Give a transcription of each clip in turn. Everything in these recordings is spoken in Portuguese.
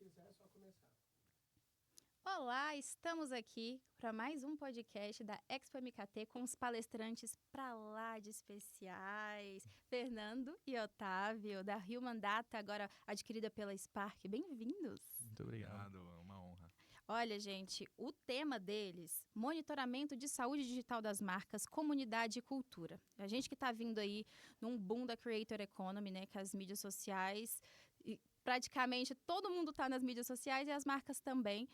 quiser, é só começar. Olá, estamos aqui para mais um podcast da Expo MKT com os palestrantes para lá de especiais, Fernando e Otávio, da Human Data, agora adquirida pela Spark. Bem-vindos! Muito obrigado, é uma honra. Olha, gente, o tema deles, monitoramento de saúde digital das marcas, comunidade e cultura. A gente que está vindo aí num boom da Creator Economy, né, que as mídias sociais, praticamente todo mundo está nas mídias sociais e as marcas também.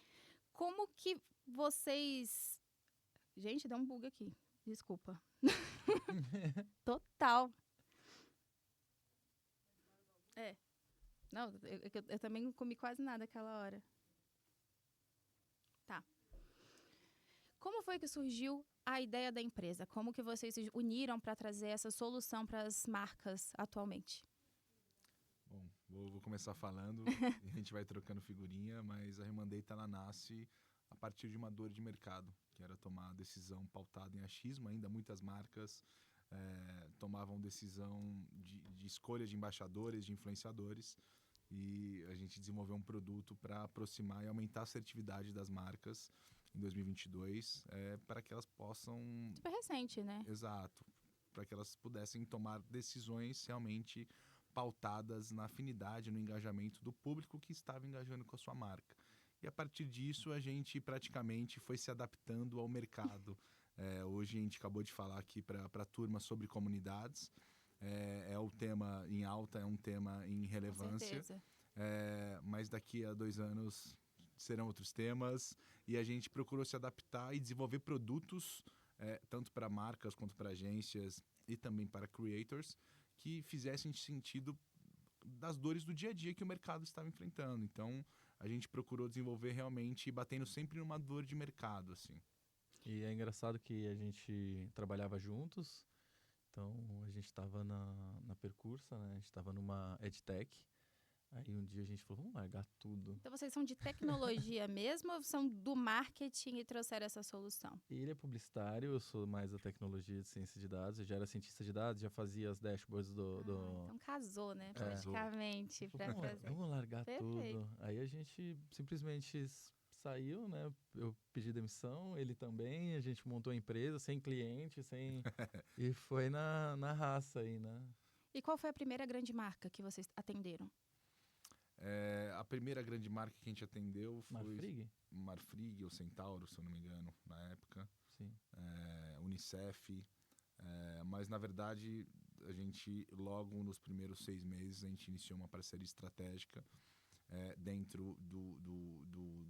Como que vocês... Gente, dá um bug aqui. Desculpa. Total. Não, eu também não comi quase nada aquela hora. Tá. Como foi que surgiu a ideia da empresa? Como que vocês se uniram para trazer essa solução para as marcas atualmente? Bom, vou começar falando e a gente vai trocando figurinha, mas a Human Data ela nasce a partir de uma dor de mercado, que era tomar a decisão pautada em achismo. Ainda muitas marcas tomavam decisão de escolha de embaixadores, de influenciadores, e a gente desenvolveu um produto para aproximar e aumentar a assertividade das marcas em 2022, para que elas possam... Super recente, né? Exato, para que elas pudessem tomar decisões realmente pautadas na afinidade, no engajamento do público que estava engajando com a sua marca. E a partir disso a gente praticamente foi se adaptando ao mercado. Hoje a gente acabou de falar aqui para a turma sobre comunidades. É o tema em alta, é um tema em relevância. Com certeza. Mas daqui a 2 anos serão outros temas e a gente procurou se adaptar e desenvolver produtos tanto para marcas quanto para agências e também para creators que fizessem sentido das dores do dia a dia que o mercado estava enfrentando. Então, a gente procurou desenvolver realmente batendo sempre numa dor de mercado, assim. E é engraçado que a gente trabalhava juntos, então a gente estava na Percursa, né? A gente estava numa EdTech. Aí um dia a gente falou, vamos largar tudo. Então vocês são de tecnologia mesmo ou são do marketing e trouxeram essa solução? Ele é publicitário, eu sou mais da tecnologia de ciência de dados. Eu já era cientista de dados, já fazia as dashboards Então casou, né? Casou. Praticamente. Pra fazer. Vamos largar Perfeito. tudo. Aí a gente simplesmente saiu, né? Eu pedi demissão, ele também. A gente montou a empresa sem cliente, sem... e foi na raça aí, né? E qual foi a primeira grande marca que vocês atenderam? A primeira grande marca que a gente atendeu foi Marfrig? Marfrig ou Centauro, se eu não me engano, na época. Sim. Unicef. Mas, na verdade, a gente, logo nos primeiros 6 meses, a gente iniciou uma parceria estratégica dentro de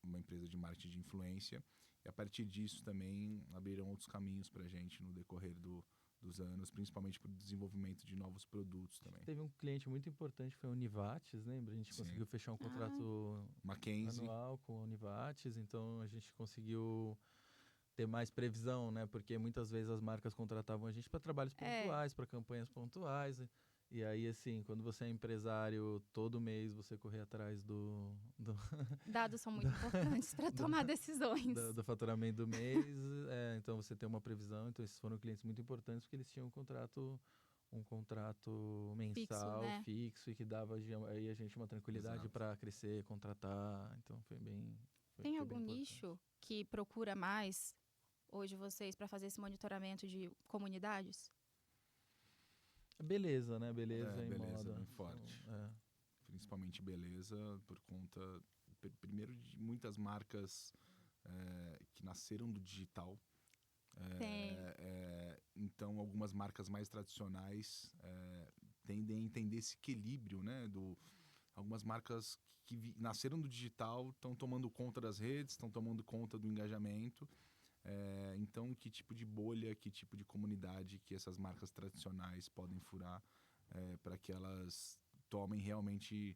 uma empresa de marketing de influência. E, a partir disso, também abriram outros caminhos para a gente no decorrer dos anos, principalmente para o desenvolvimento de novos produtos também. Teve um cliente muito importante, foi a Univates, lembra? A gente Sim. conseguiu fechar um contrato Mackenzie. anual com a Univates, então a gente conseguiu ter mais previsão, né? Porque muitas vezes as marcas contratavam a gente para trabalhos pontuais, para campanhas pontuais. E aí, assim, quando você é empresário, todo mês você correr atrás do Dados são muito importantes para tomar decisões. do faturamento do mês. Então você tem uma previsão. Então esses foram clientes muito importantes porque eles tinham um contrato mensal fixo, e que dava aí a gente uma tranquilidade para crescer, contratar. Então foi bem... Tem algum nicho que procura mais hoje vocês para fazer esse monitoramento de comunidades? Beleza, né? Beleza e beleza, moda. bem forte. Principalmente beleza, por conta, primeiro, de muitas marcas que nasceram do digital. Então, algumas marcas mais tradicionais tendem a entender esse equilíbrio, né? Algumas marcas que nasceram do digital estão tomando conta das redes, estão tomando conta do engajamento. Então, que tipo de bolha, que tipo de comunidade que essas marcas tradicionais podem furar para que elas tomem realmente,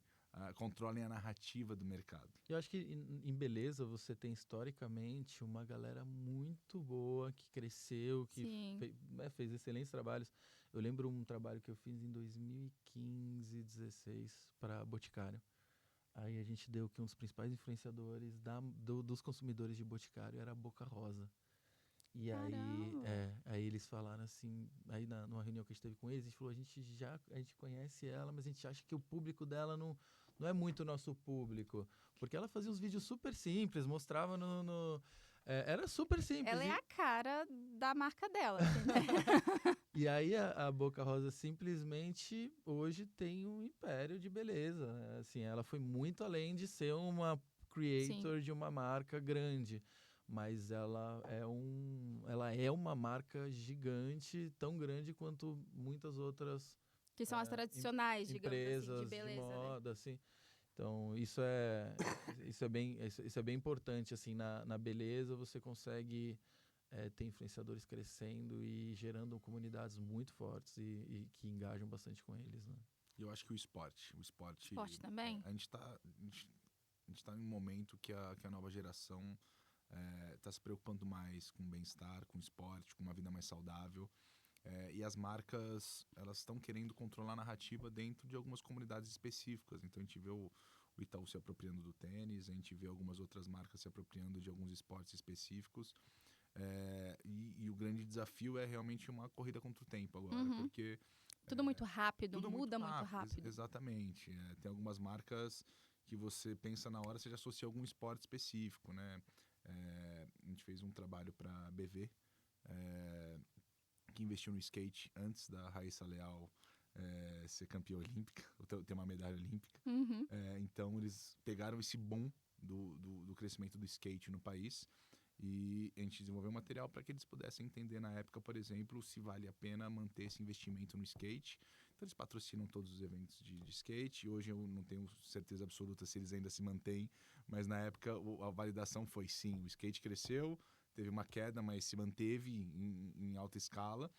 controlem a narrativa do mercado? Eu acho que em beleza você tem historicamente uma galera muito boa que cresceu, que fez excelentes trabalhos. Eu lembro um trabalho que eu fiz em 2015, 2016 para Boticário. Aí a gente deu que um dos principais influenciadores dos consumidores de Boticário era a Boca Rosa. E aí eles falaram assim, aí numa reunião que a gente teve com eles, a gente falou, a gente conhece ela, mas a gente acha que o público dela não não é muito nosso público. Porque ela fazia uns vídeos super simples, mostrava era super simples. Ela é a cara da marca dela. E aí a Boca Rosa simplesmente hoje tem um império de beleza. Assim, ela foi muito além de ser uma creator Sim. de uma marca grande. Mas ela é uma marca gigante, tão grande quanto muitas outras que são as tradicionais, digamos empresas assim, de beleza, de moda, né? assim. Então, isso é bem importante, assim, na beleza você consegue ter influenciadores crescendo e gerando comunidades muito fortes e que engajam bastante com eles, né? Eu acho que o esporte também? A gente tá em um momento que a nova geração está se preocupando mais com o bem-estar, com o esporte, com uma vida mais saudável. E as marcas, elas estão querendo controlar a narrativa dentro de algumas comunidades específicas. Então a gente vê o Itaú se apropriando do tênis, a gente vê algumas outras marcas se apropriando de alguns esportes específicos. E o grande desafio é realmente uma corrida contra o tempo agora, porque... Tudo muito rápido, tudo muda muito rápido. Exatamente. Tem algumas marcas que você pensa na hora, você já associa algum esporte específico, né? A gente fez um trabalho para a BV, que investiu no skate antes da Raíssa Leal ser campeã olímpica, ou ter uma medalha olímpica. Então eles pegaram esse boom do crescimento do skate no país e a gente desenvolveu um material para que eles pudessem entender na época, por exemplo, se vale a pena manter esse investimento no skate. Então eles patrocinam todos os eventos de skate. Hoje eu não tenho certeza absoluta se eles ainda se mantêm, mas na época a validação foi sim, o skate cresceu, teve uma queda, mas se manteve em alta escala.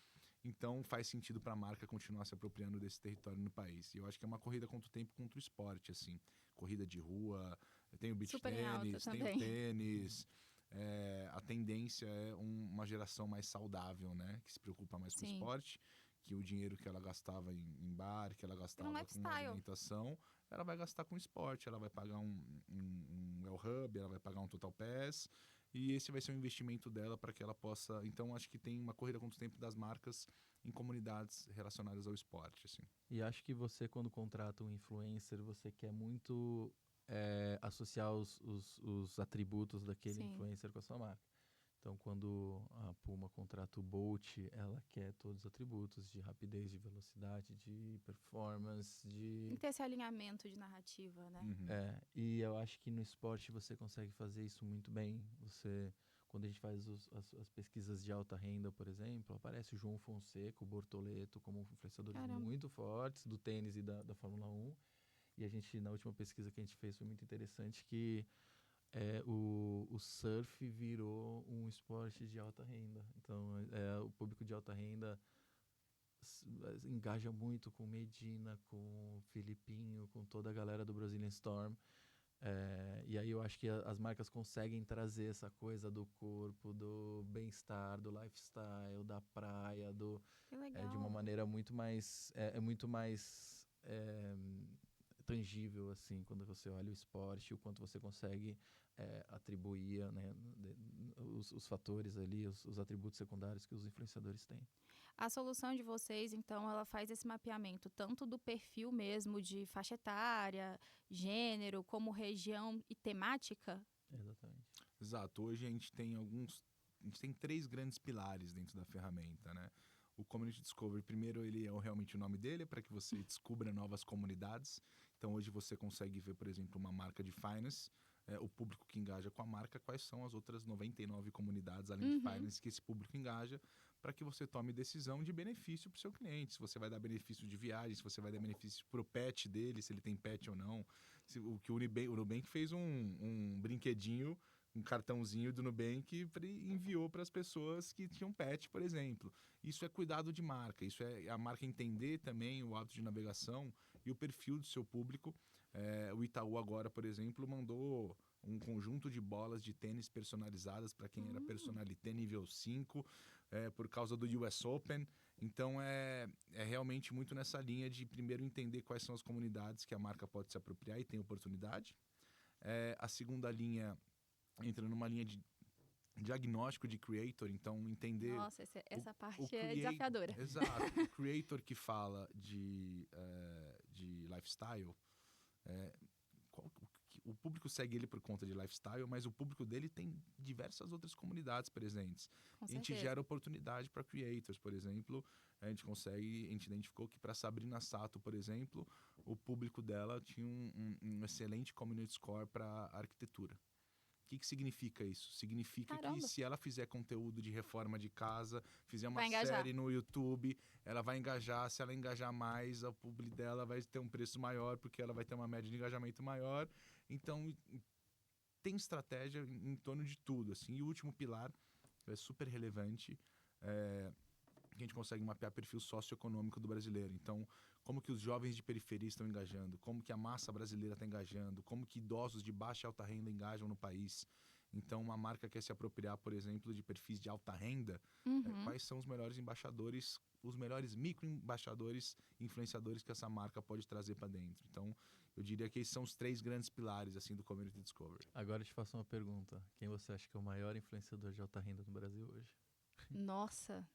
Então faz sentido para a marca continuar se apropriando desse território no país. E eu acho que é uma corrida contra o tempo, contra o esporte, assim. Corrida de rua, tem o beach tênis, tem o tênis. A tendência é uma geração mais saudável, né? Que se preocupa mais com o esporte, que o dinheiro que ela gastava em bar, que ela gastava com alimentação, ela vai gastar com esporte. Ela vai pagar um El Hub, ela vai pagar um Total Pass, e esse vai ser o investimento dela para que ela possa... Então, acho que tem uma corrida contra o tempo das marcas em comunidades relacionadas ao esporte, assim. E acho que você, quando contrata um influencer, você quer muito... associar os atributos daquele influencer com a sua marca. Então, quando a Puma contrata o Bolt, ela quer todos os atributos de rapidez, de velocidade, de performance, de... Tem que ter esse alinhamento de narrativa, né? E eu acho que no esporte você consegue fazer isso muito bem. Quando a gente faz as pesquisas de alta renda, por exemplo, aparece o João Fonseca, o Bortoleto, como influenciadores muito fortes do tênis e da Fórmula 1. E a gente, na última pesquisa que a gente fez, foi muito interessante que o surf virou um esporte de alta renda. Então, o público de alta renda engaja muito com Medina, com o Filipinho, com toda a galera do Brazilian Storm. E aí eu acho que as marcas conseguem trazer essa coisa do corpo, do bem-estar, do lifestyle, da praia, de uma maneira muito mais... muito mais tangível, assim, quando você olha o esporte, o quanto você consegue atribuir, né, os fatores ali, os atributos secundários que os influenciadores têm. A solução de vocês, então, ela faz esse mapeamento tanto do perfil mesmo de faixa etária, gênero, como região e temática? Exatamente. Exato. Hoje a gente tem 3 grandes pilares dentro da ferramenta, né? O Community Discovery, primeiro, ele é realmente o nome dele, para que você descubra novas comunidades. Então, hoje você consegue ver, por exemplo, uma marca de finance, o público que engaja com a marca, quais são as outras 99 comunidades, além de finance, que esse público engaja, para que você tome decisão de benefício para o seu cliente. Se você vai dar benefício de viagem, se você vai dar benefício para o pet dele, se ele tem pet ou não. O Nubank fez um brinquedinho, um cartãozinho do Nubank enviou para as pessoas que tinham pet, por exemplo. Isso é cuidado de marca, isso é a marca entender também o hábito de navegação e o perfil do seu público. O Itaú agora, por exemplo, mandou um conjunto de bolas de tênis personalizadas para quem era personalité nível 5, por causa do US Open. Então é realmente muito nessa linha de primeiro entender quais são as comunidades que a marca pode se apropriar e tem oportunidade. A segunda linha entra numa linha de diagnóstico de creator, então entender... Nossa, essa parte é desafiadora. Exato. O creator que fala de lifestyle, público segue ele por conta de lifestyle, mas o público dele tem diversas outras comunidades presentes. Com A gente certeza. gera oportunidade para creators, por exemplo. A gente identificou que para Sabrina Sato, por exemplo, o público dela tinha um excelente community score para arquitetura. O que significa isso? Significa Caramba. que se ela fizer conteúdo de reforma de casa, fizer uma Vai engajar. série no YouTube, ela vai engajar. Se ela engajar mais, o público dela vai ter um preço maior, porque ela vai ter uma média de engajamento maior. Então, tem estratégia em torno de tudo, assim. E o último pilar, que é super relevante, que a gente consegue mapear perfil socioeconômico do brasileiro. Então, como que os jovens de periferia estão engajando, como que a massa brasileira está engajando, como que idosos de baixa e alta renda engajam no país. Então, uma marca quer se apropriar, por exemplo, de perfis de alta renda, quais são os melhores embaixadores, os melhores micro-embaixadores, influenciadores que essa marca pode trazer para dentro. Então, eu diria que esses são os 3 grandes pilares assim do Community Discovery. Agora eu te faço uma pergunta. Quem você acha que é o maior influenciador de alta renda no Brasil hoje? Nossa.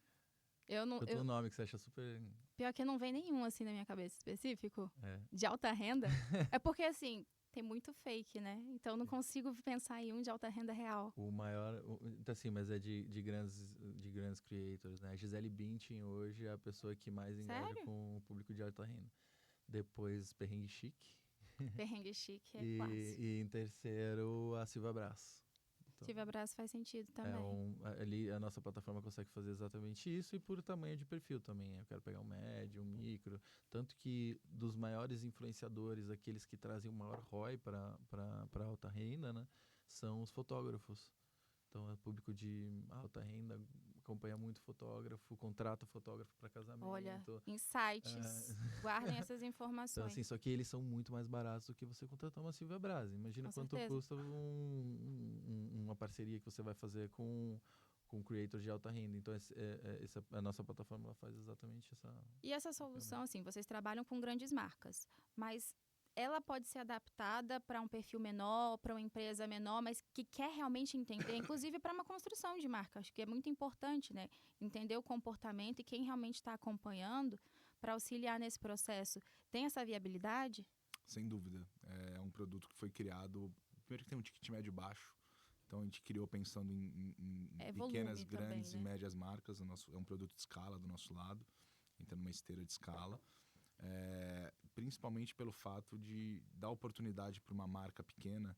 Eu não. Qual é o nome que você acha super... Pior que não vem nenhum assim na minha cabeça específico. É. De alta renda. É porque, assim, tem muito fake, né? Então eu não consigo pensar em um de alta renda real. O maior... Então, assim, mas é de grandes creators, né? A Gisele Bündchen hoje é a pessoa que mais engaja Sério? com o público de alta renda. Depois, Perrengue Chique. Perrengue chique é clássico. E em terceiro, a Silvia Brás. Então, Tive abraço faz sentido também. ali a nossa plataforma consegue fazer exatamente isso, e por tamanho de perfil também. Eu quero pegar um médio, um micro. Tanto que dos maiores influenciadores, aqueles que trazem o maior ROI para alta renda, né, são os fotógrafos. Então, é público de alta renda, acompanha muito fotógrafo, contrata fotógrafo para casamento. Olha, insights. Guardem essas Então, informações. assim, só que eles são muito mais baratos do que você contratar uma Silvia Brás. Imagina Com quanto certeza. custa uma parceria que você vai fazer com creators de alta renda. Então, a nossa plataforma ela faz exatamente essa... E essa solução, assim, vocês trabalham com grandes marcas, mas ela pode ser adaptada para um perfil menor, para uma empresa menor, mas que quer realmente entender, inclusive para uma construção de marca. Acho que é muito importante, né? Entender o comportamento e quem realmente está acompanhando para auxiliar nesse processo. Tem essa viabilidade? Sem dúvida. É um produto que foi criado... Primeiro que tem um ticket médio baixo. Então, a gente criou pensando em pequenas, grandes também, né? e médias marcas. É um produto de escala do nosso lado. Entra numa esteira de escala. Principalmente pelo fato de dar oportunidade para uma marca pequena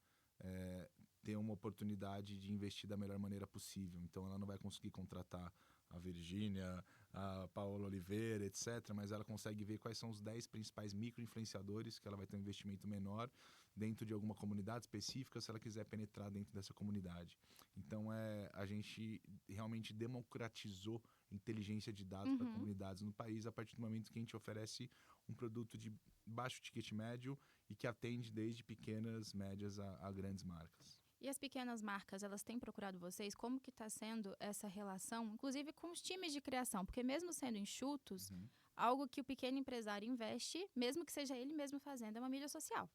ter uma oportunidade de investir da melhor maneira possível. Então, ela não vai conseguir contratar a Virgínia, a Paola Oliveira, etc. Mas ela consegue ver quais são os 10 principais micro-influenciadores que ela vai ter um investimento menor dentro de alguma comunidade específica, se ela quiser penetrar dentro dessa comunidade. Então, a gente realmente democratizou inteligência de dados para comunidades no país a partir do momento que a gente oferece um produto de baixo ticket médio e que atende desde pequenas, médias a grandes marcas. E as pequenas marcas, elas têm procurado vocês? Como que está sendo essa relação, inclusive com os times de criação? Porque mesmo sendo enxutos, algo que o pequeno empresário investe, mesmo que seja ele mesmo fazendo, é uma mídia social.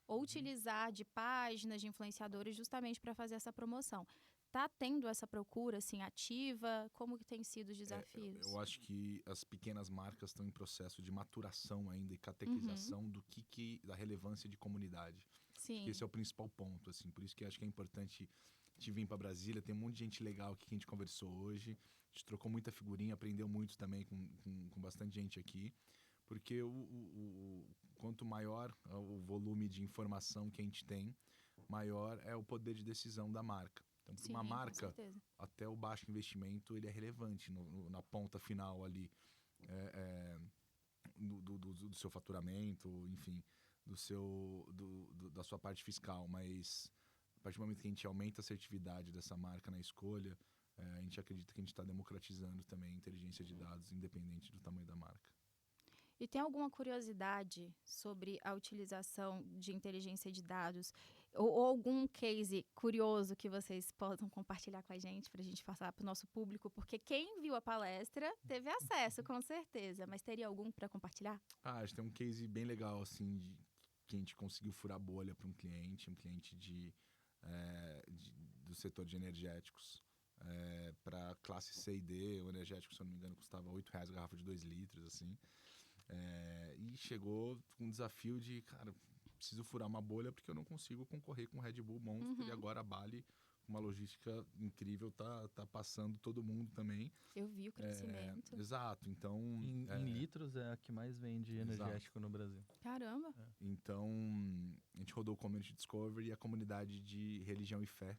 Ou utilizar de páginas de influenciadores justamente para fazer essa promoção. Está tendo essa procura assim, ativa? Como que tem sido os desafios? Eu acho que as pequenas marcas estão em processo de maturação ainda e catequização da relevância de comunidade. Sim. Esse é o principal ponto, assim. Por isso que eu acho que é importante te vir para Brasília. Tem um monte de gente legal aqui que a gente conversou hoje. A gente trocou muita figurinha, aprendeu muito também com bastante gente aqui. Porque quanto maior o volume de informação que a gente tem, maior é o poder de decisão da marca. Então, para uma marca, até o baixo investimento, ele é relevante na ponta final ali do seu faturamento, enfim, da sua parte fiscal. Mas, a partir do momento que a gente aumenta a assertividade dessa marca na escolha, a gente acredita que a gente está democratizando também a inteligência de dados, independente do tamanho da marca. E tem alguma curiosidade sobre a utilização de inteligência de dados ou algum case curioso que vocês possam compartilhar com a gente para a gente passar para o nosso público? Porque quem viu a palestra teve acesso, com certeza. Mas teria algum para compartilhar? Acho que tem um case bem legal, assim, que a gente conseguiu furar bolha para um cliente do setor de energéticos. Para classe C e D, o energético, se eu não me engano, custava R$8 a garrafa de 2 litros, assim. E chegou com um desafio de, cara, preciso furar uma bolha porque eu não consigo concorrer com o Red Bull Monster. E agora a Bali, uma logística incrível, tá passando todo mundo também. Eu vi o crescimento. Exato, então... Em litros é a que mais vende energético no Brasil. Caramba! Então, a gente rodou o Community Discovery e a comunidade de religião e fé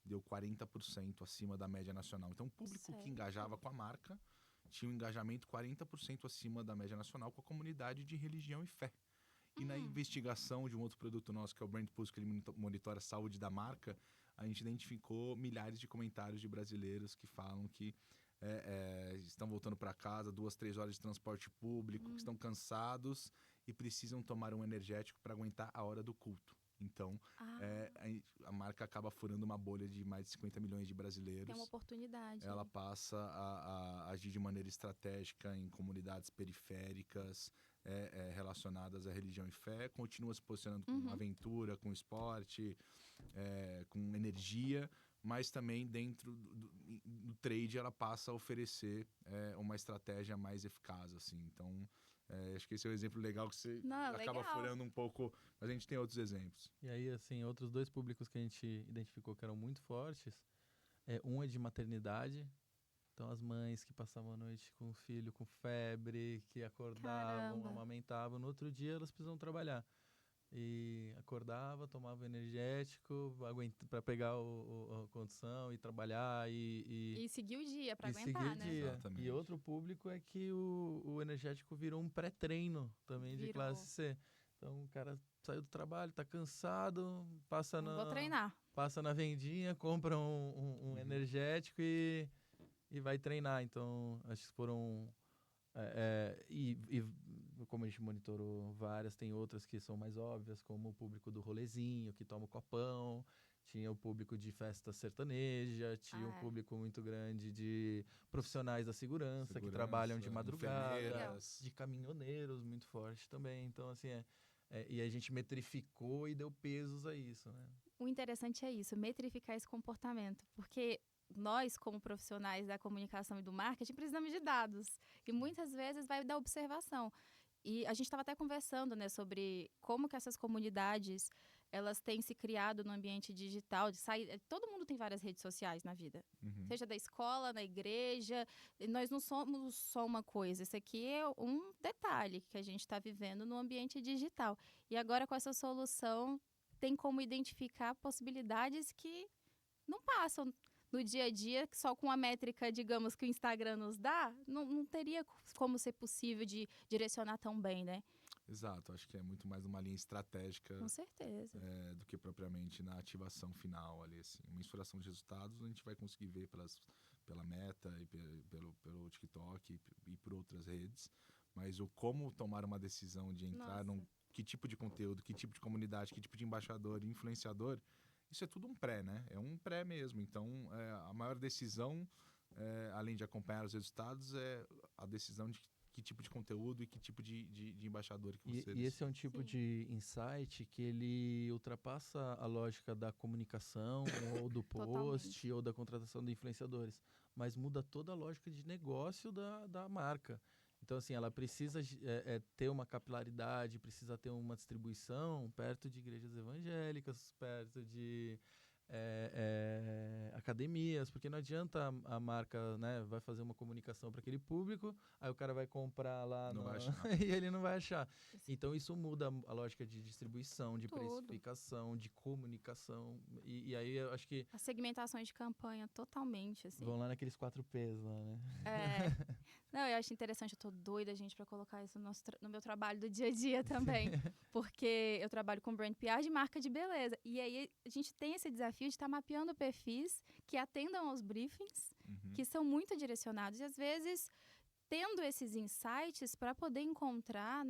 deu 40% acima da média nacional. Então, o público que engajava com a marca tinha um engajamento 40% acima da média nacional com a comunidade de religião e fé. E na investigação de um outro produto nosso, que é o Brand Pulse, que ele monitora a saúde da marca, a gente identificou milhares de comentários de brasileiros que falam que estão voltando para casa, 2-3 horas de transporte público, que estão cansados e precisam tomar um energético para aguentar a hora do culto. Então, a marca acaba furando uma bolha de mais de 50 milhões de brasileiros. Tem uma oportunidade. Ela passa a agir de maneira estratégica em comunidades periféricas relacionadas à religião e fé, continua se posicionando com aventura, com esporte, com energia, mas também dentro do trade ela passa a oferecer uma estratégia mais eficaz, assim. Então, acho que esse é um exemplo legal que você acaba furando um pouco, mas a gente tem outros exemplos. E aí, assim, outros 2 públicos que a gente identificou que eram muito fortes, um é de maternidade. Então, as mães que passavam a noite com o filho com febre, que acordavam, amamentavam, no outro dia elas precisam trabalhar. E acordava, tomava energético para pegar a condição e trabalhar e seguir o dia para aguentar, né? Exatamente. E outro público é que o energético virou um pré-treino também de classe C. Então o cara saiu do trabalho, tá cansado, vou treinar. Passa na vendinha, compra um energético e vai treinar. Então acho que foram... como a gente monitorou várias, tem outras que são mais óbvias, como o público do rolezinho, que toma o copão, tinha o público de festa sertaneja, tinha um público muito grande de profissionais da segurança que trabalham de madrugada, de caminhoneiros, muito forte também. Então, assim, e a gente metrificou e deu pesos a isso, né? O interessante é isso, metrificar esse comportamento, porque nós, como profissionais da comunicação e do marketing, precisamos de dados. E muitas vezes vai da observação. E a gente estava até conversando, né, sobre como que essas comunidades, elas têm se criado no ambiente digital. Todo mundo tem várias redes sociais na vida. Seja da escola, na igreja. Nós não somos só uma coisa. Isso aqui é um detalhe que a gente está vivendo no ambiente digital. E agora, com essa solução, tem como identificar possibilidades que não passam no dia a dia, só com a métrica, digamos, que o Instagram nos dá, não teria como ser possível de direcionar tão bem, né? Exato, acho que é muito mais uma linha estratégica. Com certeza. Do que propriamente na ativação final ali, assim. Uma mensuração de resultados a gente vai conseguir ver pela Meta e pelo TikTok e por outras redes, mas o como tomar uma decisão de entrar que tipo de conteúdo, que tipo de comunidade, que tipo de embaixador, influenciador, isso é tudo um pré, né? É um pré mesmo. Então, a maior decisão, além de acompanhar os resultados, é a decisão de que tipo de conteúdo e que tipo de embaixador que você... E esse é um tipo de insight que ele ultrapassa a lógica da comunicação ou do post ou da contratação de influenciadores, mas muda toda a lógica de negócio da marca. Então, assim, ela precisa ter uma capilaridade, precisa ter uma distribuição perto de igrejas evangélicas, perto de academias, porque não adianta a marca, né, vai fazer uma comunicação para aquele público, aí o cara vai comprar lá e ele não vai achar. Então, isso muda a lógica de distribuição, de precificação, de comunicação. E aí, eu acho que... As segmentações de campanha, totalmente, assim. Vão lá naqueles 4 Ps lá, né? Não, eu acho interessante, eu tô doida, gente, para colocar isso no meu trabalho do dia a dia também. Porque eu trabalho com brand PR de marca de beleza. E aí, a gente tem esse desafio de estar mapeando perfis que atendam aos briefings, que são muito direcionados. E, às vezes, tendo esses insights para poder encontrar,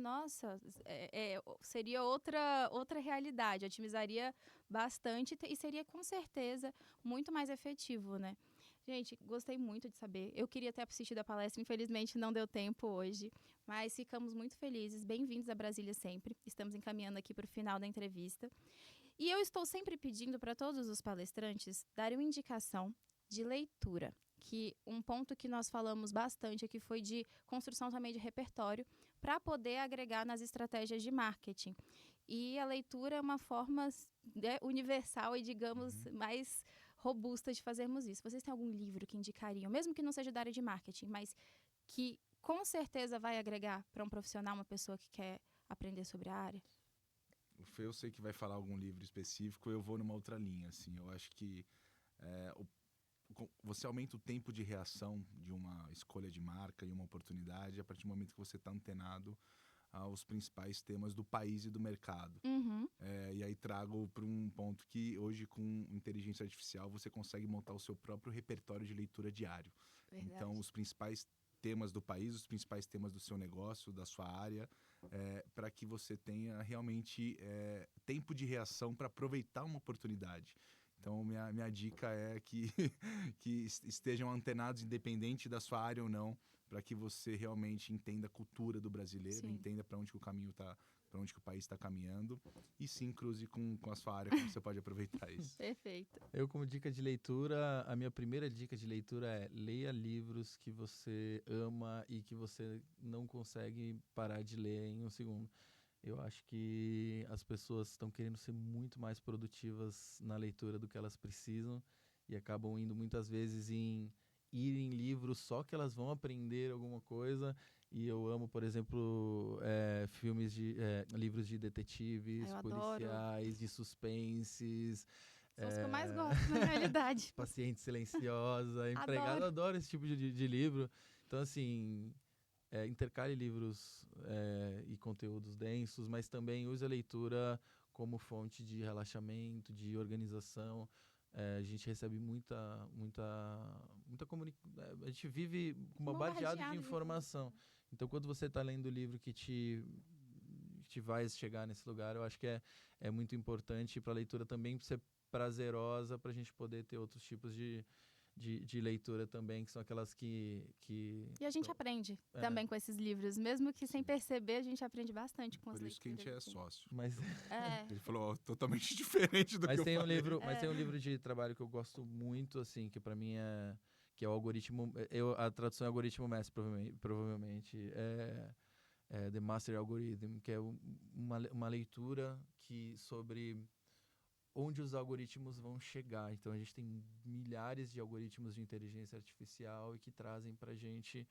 seria outra realidade. Otimizaria bastante e seria, com certeza, muito mais efetivo, né? Gente, gostei muito de saber. Eu queria ter assistido a palestra, infelizmente não deu tempo hoje, mas ficamos muito felizes. Bem-vindos a Brasília sempre. Estamos encaminhando aqui para o final da entrevista. E eu estou sempre pedindo para todos os palestrantes darem uma indicação de leitura, que um ponto que nós falamos bastante aqui foi de construção também de repertório para poder agregar nas estratégias de marketing. E a leitura é uma forma universal e, digamos, mais robusta de fazermos isso. Vocês têm algum livro que indicariam, mesmo que não seja da área de marketing, mas que com certeza vai agregar para um profissional, uma pessoa que quer aprender sobre a área? O Fê, eu sei que vai falar algum livro específico, eu vou numa outra linha, assim. Eu acho que você aumenta o tempo de reação de uma escolha de marca e uma oportunidade a partir do momento que você está antenado aos principais temas do país e do mercado. E aí trago para um ponto que hoje, com inteligência artificial, você consegue montar o seu próprio repertório de leitura diário. Verdade. Então, os principais temas do país, os principais temas do seu negócio, da sua área, para que você tenha realmente tempo de reação para aproveitar uma oportunidade. Então, minha dica é que estejam antenados, independente da sua área ou não, para que você realmente entenda a cultura do brasileiro, entenda para onde que o caminho está, para onde que o país está caminhando, e sim cruze com a sua área, como você pode aproveitar isso. Perfeito. Eu, como dica de leitura, a minha primeira dica de leitura é: leia livros que você ama e que você não consegue parar de ler em um segundo. Eu acho que as pessoas estão querendo ser muito mais produtivas na leitura do que elas precisam e acabam indo muitas vezes ir em livros só que elas vão aprender alguma coisa. E eu amo, por exemplo, livros de detetives, policiais, de suspenses. São os que eu mais gosto, na realidade. Paciente Silenciosa, Empregado. Adoro esse tipo de livro. Então, assim, intercale livros e conteúdos densos, mas também use a leitura como fonte de relaxamento, de organização. A gente recebe muita comunicação. A gente vive com uma bombardeada de informação. Então, quando você está lendo o livro que te vai chegar nesse lugar, eu acho que é muito importante para a leitura também ser prazerosa, para a gente poder ter outros tipos de leitura também, que são aquelas que... E a gente aprende também com esses livros, mesmo que sem perceber, a gente aprende bastante com as leituras. Por isso que a gente é sócio. Mas ele falou totalmente diferente do que eu falei. Mas tem um livro de trabalho que eu gosto muito, assim, que para mim que é o algoritmo... a tradução é algoritmo mestre, provavelmente. The Master Algorithm, que é uma leitura sobre onde os algoritmos vão chegar. Então, a gente tem milhares de algoritmos de inteligência artificial e que trazem para a gente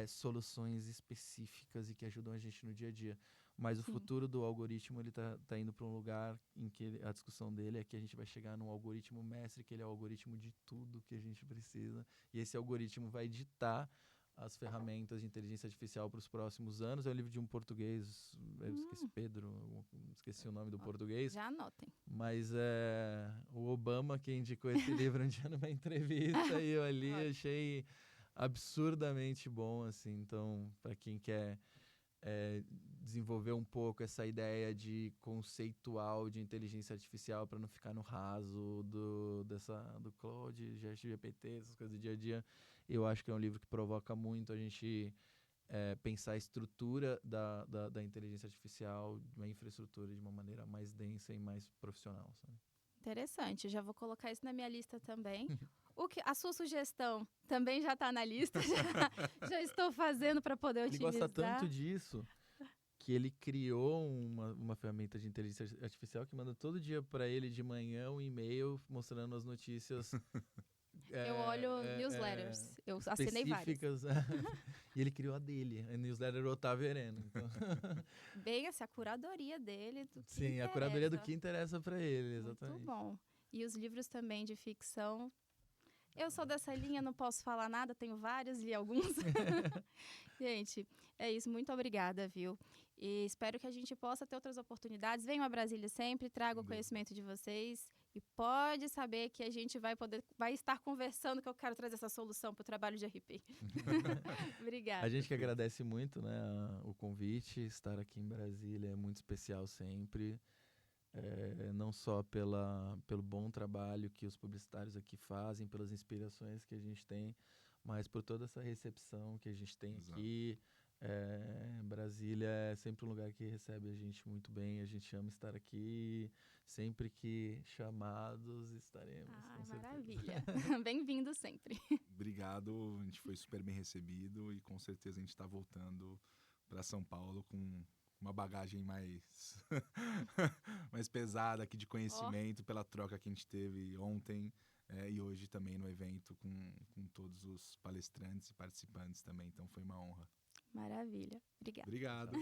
soluções específicas e que ajudam a gente no dia a dia. Mas o futuro do algoritmo, ele tá indo para um lugar em que a discussão dele é que a gente vai chegar num algoritmo mestre, que ele é o algoritmo de tudo que a gente precisa. E esse algoritmo vai ditar as ferramentas de inteligência artificial para os próximos anos. É um livro de um português, eu esqueci o nome do português. Já anotem. Mas o Obama que indicou esse livro um dia numa entrevista e eu ali achei absurdamente bom, assim. Então, para quem quer desenvolver um pouco essa ideia de conceitual de inteligência artificial para não ficar no raso do Claude, GPT, essas coisas do dia a dia, eu acho que é um livro que provoca muito a gente pensar a estrutura da inteligência artificial, uma infraestrutura de uma maneira mais densa e mais profissional, sabe? Interessante, já vou colocar isso na minha lista também. A sua sugestão também já está na lista, já estou fazendo para poder utilizar. Ele gosta tanto disso que ele criou uma ferramenta de inteligência artificial que manda todo dia para ele de manhã um e-mail mostrando as notícias. Eu olho newsletters, eu assinei várias. E ele criou a dele, a newsletter Otávio Hereno. Então. Bem, essa curadoria dele do que Sim, a curadoria do que interessa para ele, exatamente. Muito bom. E os livros também de ficção. Eu sou dessa linha, não posso falar nada, tenho vários, li alguns. Gente, é isso, muito obrigada, viu? E espero que a gente possa ter outras oportunidades. Venham a Brasília sempre, trago o conhecimento de vocês. E pode saber que a gente vai estar conversando, que eu quero trazer essa solução para o trabalho de RP. Obrigada. A gente que agradece muito, né, o convite, estar aqui em Brasília é muito especial sempre. Não só pelo bom trabalho que os publicitários aqui fazem, pelas inspirações que a gente tem, mas por toda essa recepção que a gente tem aqui. Brasília é sempre um lugar que recebe a gente muito bem, a gente ama estar aqui, sempre que chamados estaremos. Maravilha. Bem-vindo sempre. Obrigado, a gente foi super bem recebido e com certeza a gente está voltando para São Paulo com uma bagagem mais, mais pesada aqui de conhecimento pela troca que a gente teve ontem e hoje também no evento com todos os palestrantes e participantes também. Então foi uma honra. Maravilha. Obrigada. Obrigado.